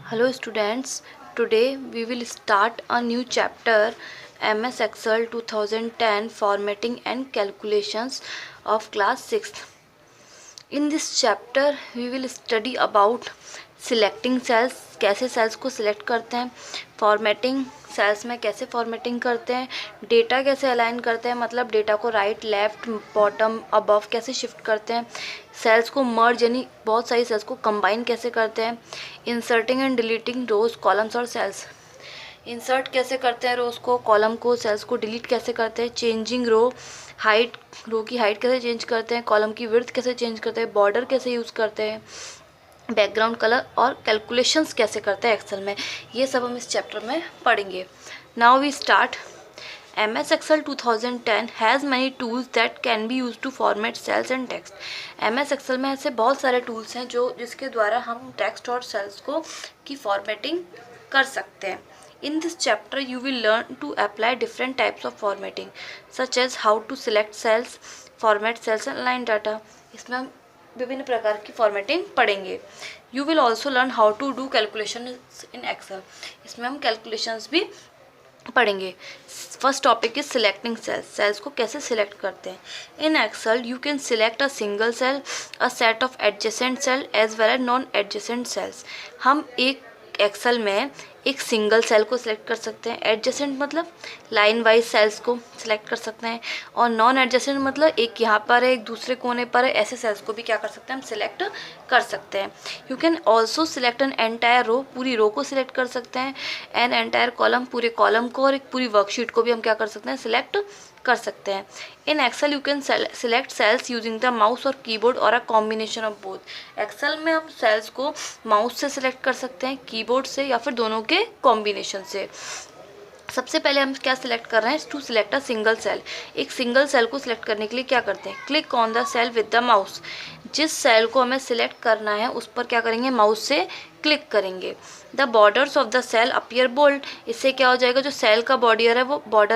Hello students, today we will start a new chapter MS Excel 2010 Formatting and Calculations of class 6th. In this chapter we will study about selecting cells, कैसे cells को select करते हैं, formatting sales में कैसे formatting करते हैं, data कैसे align करते हैं, मतलब डेटा को राइट लेफ्ट बॉटम अबव कैसे शिफ्ट करते हैं, सेल्स को मर्ज यानी बहुत सारी सेल्स को कंबाइन कैसे करते हैं, inserting and deleting rows columns और सेल्स, इंसर्ट कैसे करते हैं रोज को, कॉलम को, सेल्स को डिलीट कैसे करते हैं, चेंजिंग रो हाइट, रो की हाइट कैसे चेंज करते हैं, कॉलम की विड्थ कैसे चेंज करते हैं, बॉर्डर कैसे यूज़ करते हैं, बैकग्राउंड कलर और कैलकुलेशंस कैसे करते हैं एक्सेल में, ये सब हम इस चैप्टर में पढ़ेंगे. Now we start. MS Excel 2010 has many tools that can be used to format cells and text. MS Excel में ऐसे बहुत सारे टूल्स हैं जिसके द्वारा हम टेक्स्ट और सेल्स को की फॉर्मेटिंग कर सकते हैं. In this chapter you will learn to apply different types of formatting such as how to select cells, format cells and align data. इसमें हम विभिन्न प्रकार की फॉर्मेटिंग पढ़ेंगे. You will also learn how to do calculation in Excel. इसमें हम calculations भी पढ़ेंगे. First topic is selecting cells. Cells को कैसे सिलेक्ट करते हैं. In Excel you can select a single cell, a set of adjacent cell as well as non adjacent cells. हम एक एक्सेल में एक सिंगल सेल को सिलेक्ट कर सकते हैं. एडजेसेंट मतलब लाइन वाइज सेल्स को सिलेक्ट कर सकते हैं, और नॉन एडजेसेंट मतलब एक यहाँ पर है एक दूसरे कोने पर है, ऐसे सेल्स को भी क्या कर सकते हैं हम सिलेक्ट कर सकते हैं. You can also select an entire row, पूरी रो को सिलेक्ट कर सकते हैं, एन एंटायर कॉलम, पूरे कॉलम को, और एक पूरी वर्कशीट को भी हम क्या कर सकते हैं सिलेक्ट कर सकते हैं. In Excel you can select cells using the mouse और कीबोर्ड और a combination of both. Excel में हम सेल्स को माउस से सिलेक्ट कर सकते हैं, कीबोर्ड से, या फिर दोनों के कॉम्बिनेशन से. सबसे पहले हम क्या सिलेक्ट कर रहे हैं, to select a single cell. एक सिंगल सेल को सिलेक्ट करने के लिए क्या करते हैं, click on the cell with the mouse. जिस सेल को हमें सिलेक्ट करना है उस पर क्या करेंगे, माउस से क्लिक करेंगे. The borders of the cell appear bold. इससे क्या हो जाएगा, जो सेल का बॉर्डर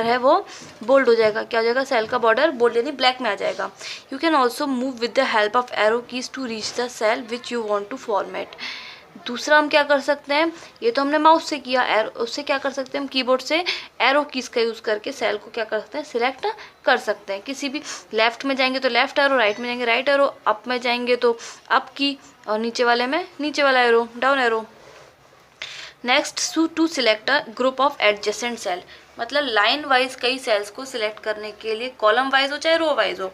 है वो बोल्ड हो जाएगा. क्या हो जाएगा, सेल का बॉर्डर बोल्ड यानी ब्लैक में आ जाएगा. You can also move with the help of arrow keys to reach the cell which you want to format. दूसरा हम क्या कर सकते हैं, ये तो हमने माउस से किया, एरो उससे क्या कर सकते हैं हम कीबोर्ड से एरो कीज का यूज़ करके सेल को क्या कर सकते हैं सिलेक्ट कर सकते हैं. किसी भी लेफ्ट में जाएंगे तो लेफ्ट एरो, राइट में जाएंगे राइट एरो, अप में जाएंगे तो अप की, और नीचे वाले में नीचे वाला arrow, down arrow. Next to select a group of adjacent cell, मतलब लाइन वाइज कई सेल्स को सिलेक्ट करने के लिए, कॉलम वाइज हो चाहे रो वाइज हो,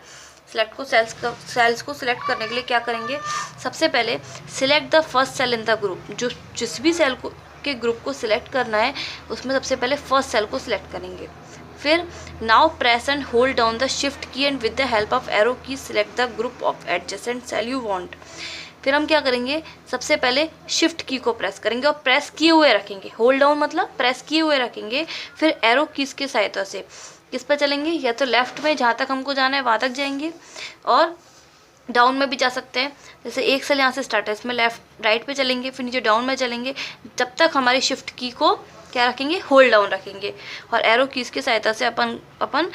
सेल्स को सिलेक्ट करने के लिए क्या करेंगे, सबसे पहले select the first cell in the group. जो जिस भी सेल को के ग्रुप को सिलेक्ट करना है उसमें सबसे पहले फर्स्ट सेल को सिलेक्ट करेंगे. फिर now press and hold down the shift key and with the help of arrow key select the group of adjacent cell you want. फिर हम क्या करेंगे, सबसे पहले शिफ्ट की को प्रेस करेंगे और प्रेस किए हुए रखेंगे. होल्ड डाउन मतलब प्रेस किए हुए रखेंगे. फिर एरो कीज के सहायता से किस पर चलेंगे, या तो लेफ्ट में जहाँ तक हमको जाना है वहाँ तक जाएंगे, और डाउन में भी जा सकते हैं. जैसे एक सेल यहाँ से स्टार्ट है, इसमें लेफ्ट राइट पे चलेंगे, फिर नीचे डाउन में चलेंगे, जब तक हमारी शिफ्ट की को क्या रखेंगे, होल्ड डाउन रखेंगे, और एरो कीज की सहायता से अपन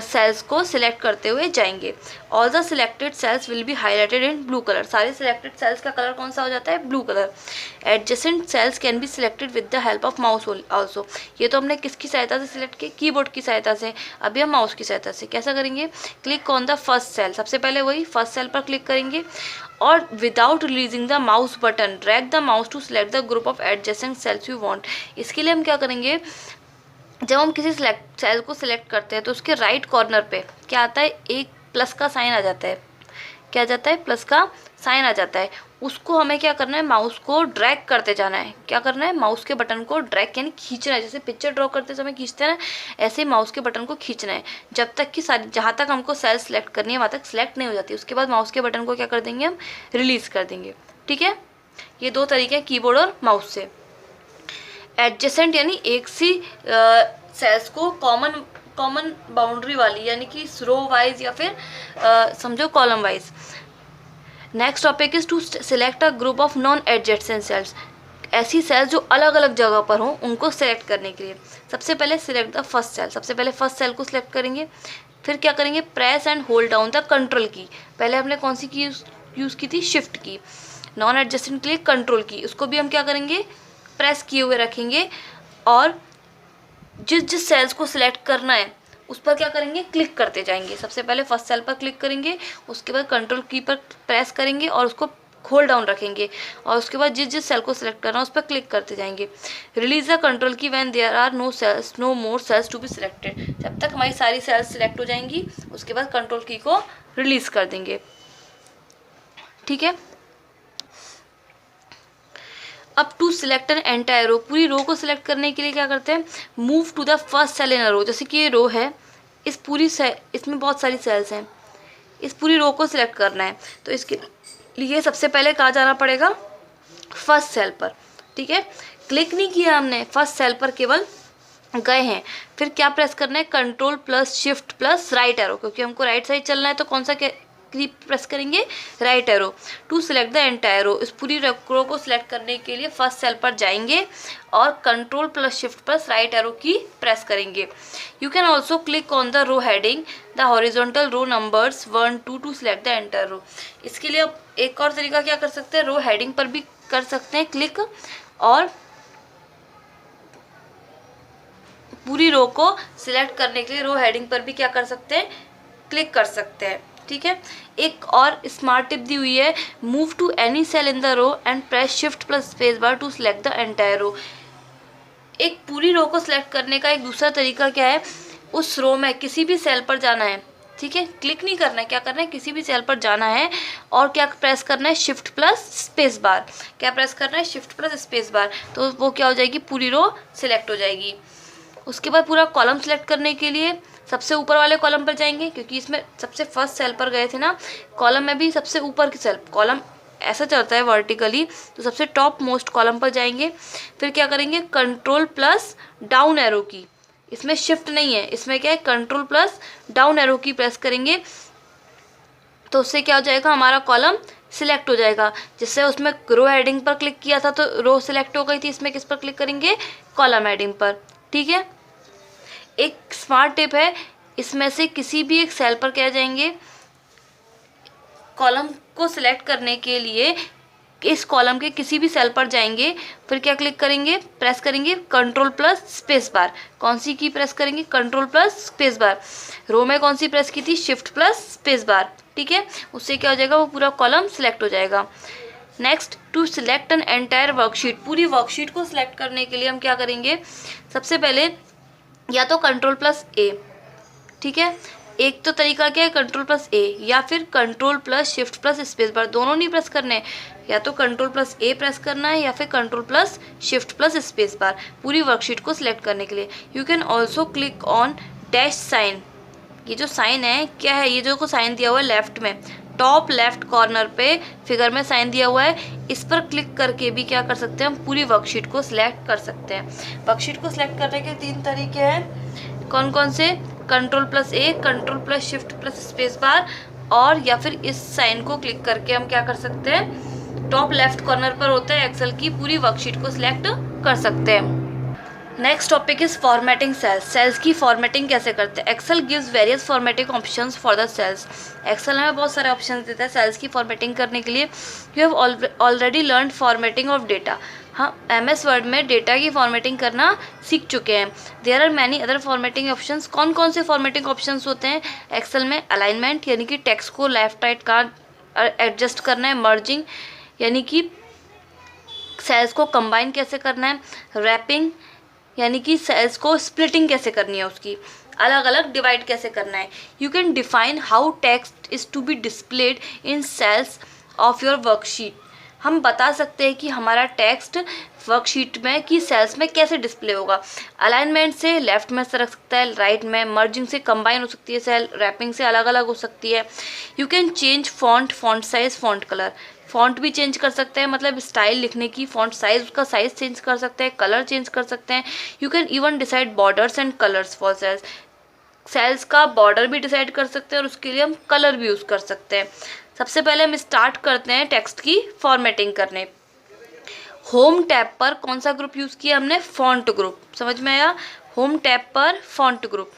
सेल्स को सिलेक्ट करते हुए जाएंगे. All the selected cells will be highlighted in blue colour. सारे सिलेक्टेड सेल्स का कलर कौन सा हो जाता है, blue colour. Adjacent cells can be selected with the help of mouse also. ये तो हमने किसकी सहायता से सिलेक्ट किया, कीबोर्ड की सहायता से. अभी हम माउस की सहायता से कैसा करेंगे, click on the first cell. सबसे पहले वही फर्स्ट सेल पर क्लिक करेंगे, और without releasing the mouse button drag the mouse to select the group of adjacent cells you want. इसके लिए हम क्या करेंगे, जब हम किसी सेल को सिलेक्ट करते हैं तो उसके राइट कॉर्नर पे क्या आता है, एक प्लस का साइन आ जाता है. क्या आ जाता है, प्लस का साइन आ जाता है. उसको हमें क्या करना है, माउस को ड्रैग करते जाना है. क्या करना है, माउस के बटन को ड्रैग यानी खींचना है. जैसे पिक्चर ड्रॉ करते समय खींचते हैं ना, ऐसे ही माउस के बटन को खींचना है, जब तक कि सारी जहाँ तक हमको सेल सेलेक्ट करनी है वहाँ तक सिलेक्ट नहीं हो जाती. उसके बाद माउस के बटन को क्या कर देंगे, हम रिलीज़ कर देंगे. ठीक है, ये दो तरीके हैं कीबोर्ड और माउस से. एडजेसेंट यानी एक सी सेल्स को कॉमन बाउंड्री वाली, यानी कि रो वाइज या फिर समझो column wise. Next topic is to select a group of non adjacent cells. ऐसी सेल्स जो अलग अलग जगह पर हों उनको सिलेक्ट करने के लिए सबसे पहले सिलेक्ट द फर्स्ट सेल. सबसे पहले फर्स्ट सेल को सिलेक्ट करेंगे. फिर क्या करेंगे, press and hold down the control की. पहले हमने कौन सी की यूज़ की थी, शिफ्ट की. नॉन एडजेसेंट के लिए कंट्रोल की, उसको भी हम क्या करेंगे प्रेस किए हुए रखेंगे और जिस जिस सेल्स को सिलेक्ट करना है उस पर क्या करेंगे, क्लिक करते जाएंगे। सबसे पहले फर्स्ट सेल पर क्लिक करेंगे, उसके बाद कंट्रोल की पर प्रेस करेंगे और उसको होल्ड डाउन रखेंगे और उसके बाद जिस जिस सेल को सिलेक्ट करना है उस पर क्लिक करते जाएंगे। Release the control key when there are no more cells to be selected. जब तक हमारी सारी सेल्स सिलेक्ट हो जाएंगी उसके बाद कंट्रोल की को रिलीज कर देंगे। ठीक है। अब to select an entire row, पूरी रो को सिलेक्ट करने के लिए क्या करते हैं, move to the first cell in a row. जैसे कि ये रो है, इस पूरी इसमें बहुत सारी सेल्स हैं, इस पूरी रो को सिलेक्ट करना है तो इसके लिए सबसे पहले कहाँ जाना पड़ेगा, फर्स्ट सेल पर। ठीक है, क्लिक नहीं किया हमने, फर्स्ट सेल पर केवल गए हैं। फिर क्या प्रेस करना है, control plus shift plus right arrow, क्योंकि हमको राइट साइड चलना है तो कौन सा की प्रेस करेंगे, right arrow. To select the entire row, इस पूरी रो को सिलेक्ट करने के लिए फर्स्ट सेल पर जाएंगे और control plus shift plus right arrow key press करेंगे। You can also click on the row heading the horizontal row numbers 1 2 to select the entire row. इसके लिए एक और तरीका क्या कर सकते हैं, रो हेडिंग पर भी कर सकते हैं क्लिक और पूरी रो को सिलेक्ट करने के लिए रो हेडिंग पर भी क्या कर सकते हैं, क्लिक कर सकते हैं। ठीक है, एक और स्मार्ट टिप दी हुई है, move to any cell in the row and press shift plus space bar to select the entire row. एक पूरी रो को सिलेक्ट करने का एक दूसरा तरीका क्या है, उस रो में किसी भी सेल पर जाना है। ठीक है, क्लिक नहीं करना है, क्या करना है, किसी भी सेल पर जाना है और क्या प्रेस करना है, शिफ्ट प्लस स्पेस बार। क्या प्रेस करना है, शिफ्ट प्लस स्पेस बार, तो वो क्या हो जाएगी, पूरी रो सिलेक्ट हो जाएगी। उसके बाद पूरा कॉलम सिलेक्ट करने के लिए सबसे ऊपर वाले कॉलम पर जाएंगे, क्योंकि इसमें सबसे फर्स्ट सेल पर गए थे ना, कॉलम में भी सबसे ऊपर की सेल, कॉलम ऐसा चलता है वर्टिकली, तो सबसे टॉप मोस्ट कॉलम पर जाएंगे। फिर क्या करेंगे, कंट्रोल प्लस डाउन एरो की, इसमें शिफ्ट नहीं है, इसमें क्या है, control plus down arrow key press करेंगे तो उससे क्या हो जाएगा, हमारा कॉलम सिलेक्ट हो जाएगा। जिससे उसमें रो हेडिंग पर क्लिक किया था तो रो सिलेक्ट हो गई थी, इसमें किस पर क्लिक करेंगे, कॉलम हेडिंग पर। ठीक है, एक स्मार्ट टिप है, इसमें से किसी भी एक सेल पर क्या जाएंगे, कॉलम को सिलेक्ट करने के लिए इस कॉलम के किसी भी सेल पर जाएंगे, फिर क्या क्लिक करेंगे, प्रेस करेंगे कंट्रोल प्लस स्पेस बार। कौन सी की प्रेस करेंगे, कंट्रोल प्लस स्पेस बार। रो में कौन सी प्रेस की थी, शिफ्ट प्लस स्पेस बार। ठीक है, उससे क्या हो जाएगा, वो पूरा कॉलम सिलेक्ट हो जाएगा। Next, to select an entire worksheet, पूरी वर्कशीट को सिलेक्ट करने के लिए हम क्या करेंगे, सबसे पहले या तो कंट्रोल प्लस ए, ठीक है, एक तो तरीका क्या है, कंट्रोल प्लस ए या फिर control plus shift plus space बार, दोनों नहीं प्रेस करने, या तो कंट्रोल प्लस ए प्रेस करना है या फिर control plus shift plus space बार पूरी वर्कशीट को सिलेक्ट करने के लिए। You can also click on dash sign, ये जो साइन है क्या है, ये जो को साइन दिया हुआ है लेफ्ट में, टॉप लेफ्ट कॉर्नर पे फिगर में साइन दिया हुआ है, इस पर क्लिक करके भी क्या कर सकते हैं, हम पूरी वर्कशीट को सिलेक्ट कर सकते हैं। वर्कशीट को सिलेक्ट करने के 3 तरीके हैं, कौन कौन से, control plus A, control plus shift plus space bar, और या फिर इस साइन को क्लिक करके हम क्या कर सकते हैं, टॉप लेफ्ट कॉर्नर पर होता है एक्सेल की, पूरी वर्कशीट को सिलेक्ट कर सकते हैं। Next topic is formatting cells, cells की फॉर्मेटिंग कैसे करते हैं। Excel gives various formatting options for the cells, Excel हमें बहुत सारे ऑप्शंस देता है सेल्स की फॉर्मेटिंग करने के लिए। You have already learn formatting of data, हम MS वर्ड में डेटा की फॉर्मेटिंग करना सीख चुके हैं। There are many other formatting options, कौन कौन से फॉर्मेटिंग ऑप्शंस होते हैं एक्सेल में, अलाइनमेंट यानी कि टेक्स्ट को लेफ्ट राइट का एडजस्ट करना है, मर्जिंग यानी कि सेल्स को कंबाइन कैसे करना है, रैपिंग यानी कि सेल्स को स्प्लिटिंग कैसे करनी है, उसकी अलग अलग डिवाइड कैसे करना है। You can define how text is to be displayed in cells of your worksheet, हम बता सकते हैं कि हमारा टेक्स्ट वर्कशीट में कि सेल्स में कैसे डिस्प्ले होगा। अलाइनमेंट से लेफ्ट में रख सकता है, राइट में, मर्जिंग से कंबाइन हो सकती है सेल, रैपिंग से अलग अलग हो सकती है। You can change font, font size, font colour, font भी चेंज कर सकते हैं, मतलब स्टाइल लिखने की, फॉन्ट साइज, उसका साइज चेंज कर सकते हैं, कलर चेंज कर सकते हैं। You can even decide borders and colours for cells, cells का बॉर्डर भी डिसाइड कर सकते हैं और उसके लिए हम कलर भी यूज़ कर सकते हैं। सबसे पहले हम स्टार्ट करते हैं टेक्स्ट की फॉर्मेटिंग करने। होम टैब पर कौन सा ग्रुप यूज़ किया हमने, फॉन्ट ग्रुप, समझ में आया, होम टैब पर फॉन्ट ग्रुप।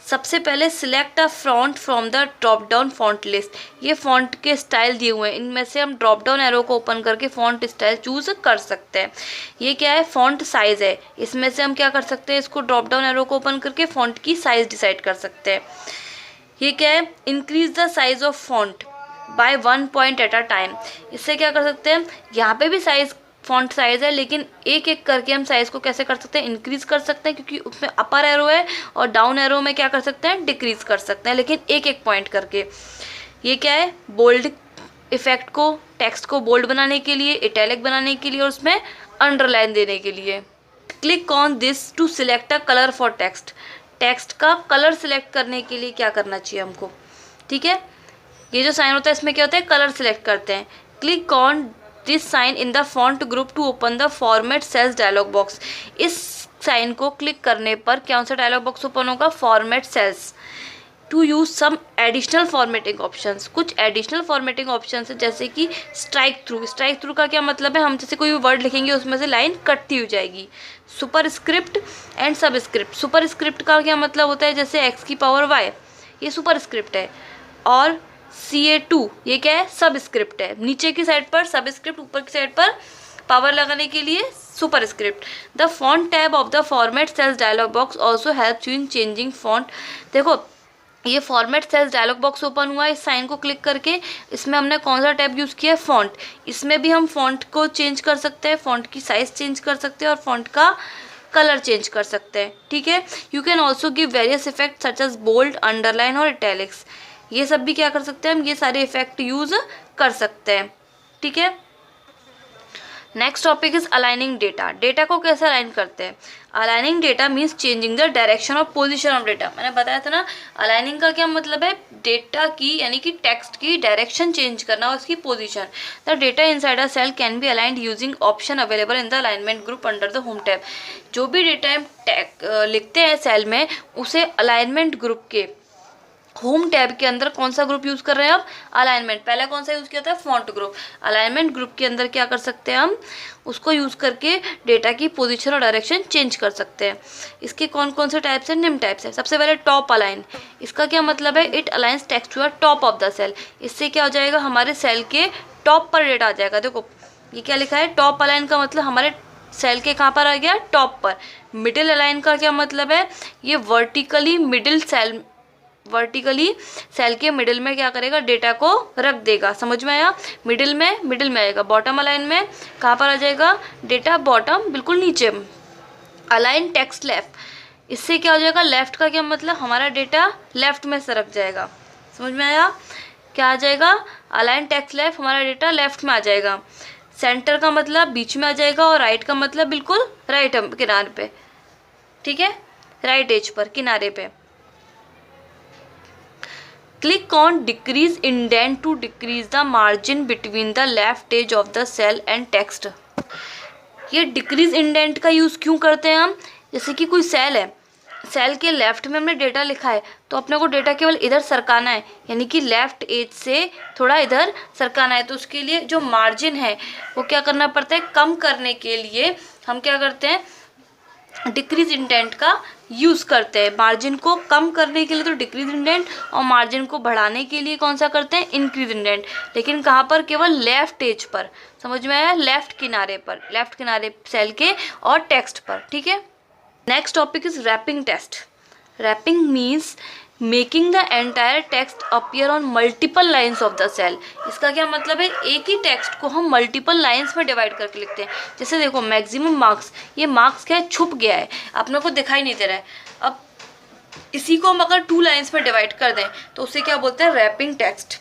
सबसे पहले select a font from the drop down font list. ये फॉन्ट के स्टाइल दिए हुए हैं, इनमें से हम ड्रॉप डाउन एरो को ओपन करके फॉन्ट स्टाइल चूज कर सकते हैं। ये क्या है, फॉन्ट साइज है, इसमें से हम क्या कर सकते हैं, इसको ड्रॉप डाउन एरो को ओपन करके फॉन्ट की साइज डिसाइड कर सकते हैं। ये क्या है, increase the size of font by 1 point at a time. इससे क्या कर सकते हैं, यहाँ पे भी साइज फॉन्ट साइज है, लेकिन एक एक करके हम साइज को कैसे कर सकते हैं, इंक्रीज कर सकते हैं, क्योंकि उसमें अपर एरो है, और डाउन एरो में क्या कर सकते हैं, डिक्रीज कर सकते हैं, लेकिन एक एक पॉइंट करके। ये क्या है, बोल्ड इफेक्ट को, टेक्स्ट को बोल्ड बनाने के लिए, इटैलिक बनाने के लिए, और उसमें अंडरलाइन देने के लिए। Click on this to select a colour for text. Text का कलर सिलेक्ट करने के लिए क्या करना चाहिए हमको, ठीक है, ये जो साइन होता है इसमें क्या होता है, कलर सिलेक्ट करते हैं। Click on this sign in the font group to open the format cells dialog box. इस साइन को क्लिक करने पर कौन सा डायलॉग बॉक्स ओपन होगा, format cells. To use some additional formatting options. कुछ एडिशनल फॉर्मेटिंग ऑप्शंस है, जैसे कि स्ट्राइक थ्रू। स्ट्राइक थ्रू का क्या मतलब है, हम जैसे कोई भी वर्ड लिखेंगे उसमें से लाइन कटती हो जाएगी। सुपर स्क्रिप्ट एंड सब स्क्रिप्ट। सुपर स्क्रिप्ट का क्या मतलब होता है, जैसे x की पावर y, ये सुपर स्क्रिप्ट है, और CA2 ये क्या है, सब स्क्रिप्ट है। नीचे की साइड पर सब स्क्रिप्ट, ऊपर की साइड पर पावर लगाने के लिए super script. The font tab of the format cells dialog box also helps you in changing font. देखो ये format cells dialog box open हुआ, इस साइन को क्लिक करके इसमें हमने कौन सा टैब यूज़ किया है, फॉन्ट। इसमें भी हम फॉन्ट को चेंज कर सकते हैं, फॉन्ट की साइज चेंज कर सकते हैं, और फॉन्ट का कलर चेंज कर सकते हैं, ठीक है। You can also give various effect such as bold, underline और इटैलिक्स। ये सब भी क्या कर सकते हैं हम, ये सारे इफेक्ट यूज कर सकते हैं, ठीक है। Next topic is aligning data. Data को कैसे अलाइन करते हैं, aligning data means changing the direction और पोजीशन ऑफ डेटा। मैंने बताया था ना, अलाइनिंग का क्या मतलब है, डेटा की यानी कि टेक्स्ट की डायरेक्शन चेंज करना और उसकी position. The data inside a cell can be aligned using option available in the alignment group under the home tab. जो भी डेटा हम लिखते हैं सेल में, उसे अलाइनमेंट ग्रुप के होम टैब के अंदर कौन सा ग्रुप यूज़ कर रहे हैं अब, अलाइनमेंट। पहले कौन सा यूज़ किया था, फॉन्ट ग्रुप। अलाइनमेंट ग्रुप के अंदर क्या कर सकते हैं हम, उसको यूज़ करके डेटा की पोजीशन और डायरेक्शन चेंज कर सकते हैं। इसके कौन कौन से टाइप्स हैं, निम्न टाइप्स हैं। सबसे पहले टॉप अलाइन। इसका क्या मतलब है, it aligns text to the top of the cell. इससे क्या हो जाएगा, हमारे सेल के टॉप पर डेटा आ जाएगा। देखो ये क्या लिखा है, टॉप अलाइन का मतलब हमारे सेल के कहाँ पर आ गया, टॉप पर। मिडिल अलाइन का क्या मतलब है, ये वर्टिकली सेल के मिडिल में क्या करेगा, डेटा को रख देगा। समझ में आया, मिडिल में आएगा। बॉटम अलाइन में कहाँ पर आ जाएगा, डेटा बॉटम बिल्कुल नीचे। अलाइन टेक्स्ट लेफ्ट, इससे क्या हो जाएगा, लेफ्ट का क्या मतलब, हमारा डेटा लेफ्ट में सरक जाएगा। समझ में आया, क्या आ जाएगा, अलाइन टेक्स्ट लेफ्ट, हमारा डेटा लेफ्ट में आ जाएगा। सेंटर का मतलब बीच में आ जाएगा, और राइट का मतलब बिल्कुल राइट किनारे पे, ठीक है, राइट एज पर, किनारे पे। Click on decrease indent to decrease the margin between the left edge of the cell and text। ये डिक्रीज इंडेंट का यूज़ क्यों करते हैं हम, जैसे कि कोई सेल है, सेल के लेफ्ट में हमने डेटा लिखा है, तो अपने को डेटा केवल इधर सरकाना है, यानी कि लेफ्ट एज से थोड़ा इधर सरकाना है। तो उसके लिए जो मार्जिन है वो क्या करना पड़ता है, कम करने के लिए हम क्या करते हैं, डिक्रीज इंडेंट का यूज़ करते हैं। मार्जिन को कम करने के लिए तो डिक्रीज इंडेंट, और मार्जिन को बढ़ाने के लिए कौन सा करते हैं, इंक्रीज इंडेंट। लेकिन कहाँ पर, केवल लेफ्ट एज पर। समझ में आया, लेफ्ट किनारे पर, लेफ्ट किनारे सेल के और टेक्स्ट पर, ठीक है। Next topic is wrapping text. Wrapping means making the entire text appear on multiple lines of the cell. इसका क्या मतलब है, एक ही टेक्स्ट को हम मल्टीपल लाइन्स में डिवाइड करके लिखते हैं। जैसे देखो मैक्सिमम मार्क्स, ये मार्क्स क्या है, छुप गया है, अपने को दिखाई नहीं दे रहा है। अब इसी को हम अगर 2 लाइन्स में डिवाइड कर दें तो उसे क्या बोलते हैं, रैपिंग टेक्स्ट,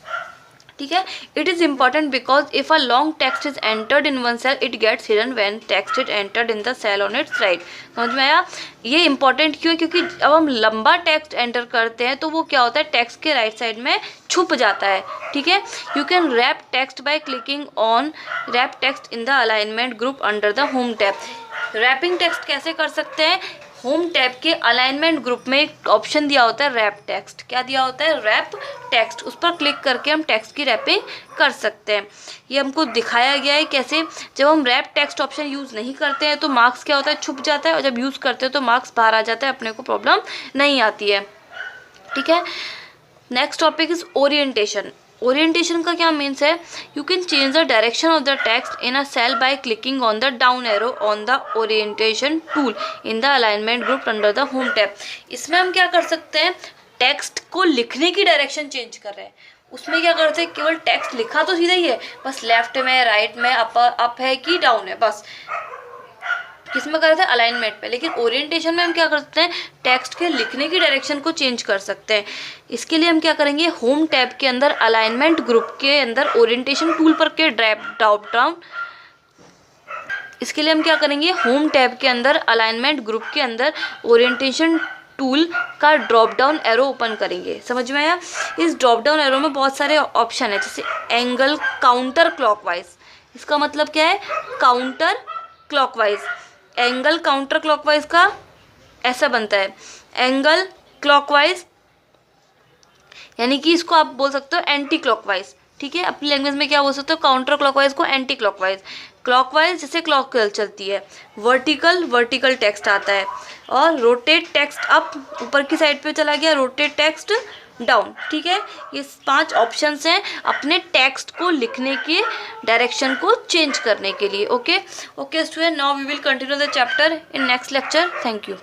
ठीक है। It is important because if a long text is entered in one cell it gets hidden when text is entered in the cell on its right. समझ में आया, ये इंपॉर्टेंट क्यों है, क्योंकि अब हम लंबा टेक्स्ट एंटर करते हैं तो वो क्या होता है, टेक्स्ट के राइट साइड में छुप जाता है, ठीक है। You can wrap text by clicking on wrap text in the alignment group under the home tab. Wrapping text कैसे कर सकते हैं, होम टैब के अलाइनमेंट ग्रुप में एक ऑप्शन दिया होता है रैप टेक्स्ट। क्या दिया होता है, रैप टेक्स्ट। उस पर क्लिक करके हम टेक्स्ट की रैपिंग कर सकते हैं। ये हमको दिखाया गया है कैसे, जब हम रैप टेक्स्ट ऑप्शन यूज़ नहीं करते हैं तो मार्क्स क्या होता है, छुप जाता है, और जब यूज़ करते हैं तो मार्क्स बाहर आ जाता है, अपने को प्रॉब्लम नहीं आती है। ठीक है। Next topic is orientation. Orientation का क्या मीन्स है, you can change the direction of the text in a cell by clicking on the down arrow on the orientation tool in the alignment group under the home tab. इसमें हम क्या कर सकते हैं, text को लिखने की डायरेक्शन चेंज कर रहे हैं। उसमें क्या करते हैं, केवल टेक्स्ट लिखा तो सीधा ही है, बस लेफ्ट में राइट में अप है कि डाउन है, बस किसमें करते हैं, अलाइनमेंट पे। लेकिन ओरिएंटेशन में हम क्या करते हैं, टेक्स्ट के लिखने की डायरेक्शन को चेंज कर सकते हैं। इसके लिए हम क्या करेंगे, होम टैब के अंदर अलाइनमेंट ग्रुप के अंदर ओरिएंटेशन टूल पर के ड्रॉप डाउन, इसके लिए हम क्या करेंगे, होम टैब के अंदर अलाइनमेंट ग्रुप के अंदर ओरिएंटेशन टूल का ड्रॉप डाउन एरो ओपन करेंगे। समझ में आया। इस ड्रॉप डाउन एरो में बहुत सारे ऑप्शन है, जैसे एंगल काउंटर क्लॉकवाइज। इसका मतलब क्या है, counter clockwise. Angle counter clockwise का ऐसा बनता है, एंगल क्लॉकवाइज यानी कि इसको आप बोल सकते हो एंटी क्लॉकवाइज। ठीक है, अपनी लैंग्वेज में क्या बोल सकते हो, काउंटर क्लॉकवाइज को एंटी क्लॉकवाइज। क्लॉकवाइज जैसे क्लॉक चलती है, वर्टिकल टेक्स्ट आता है, और रोटेट टेक्स्ट अप ऊपर की साइड पे चला गया, रोटेट टेक्स्ट डाउन। ठीक है, ये 5 ऑप्शंस हैं अपने टेक्स्ट को लिखने के डायरेक्शन को चेंज करने के लिए। Okay student, now we will continue the chapter in next lecture. Thank you.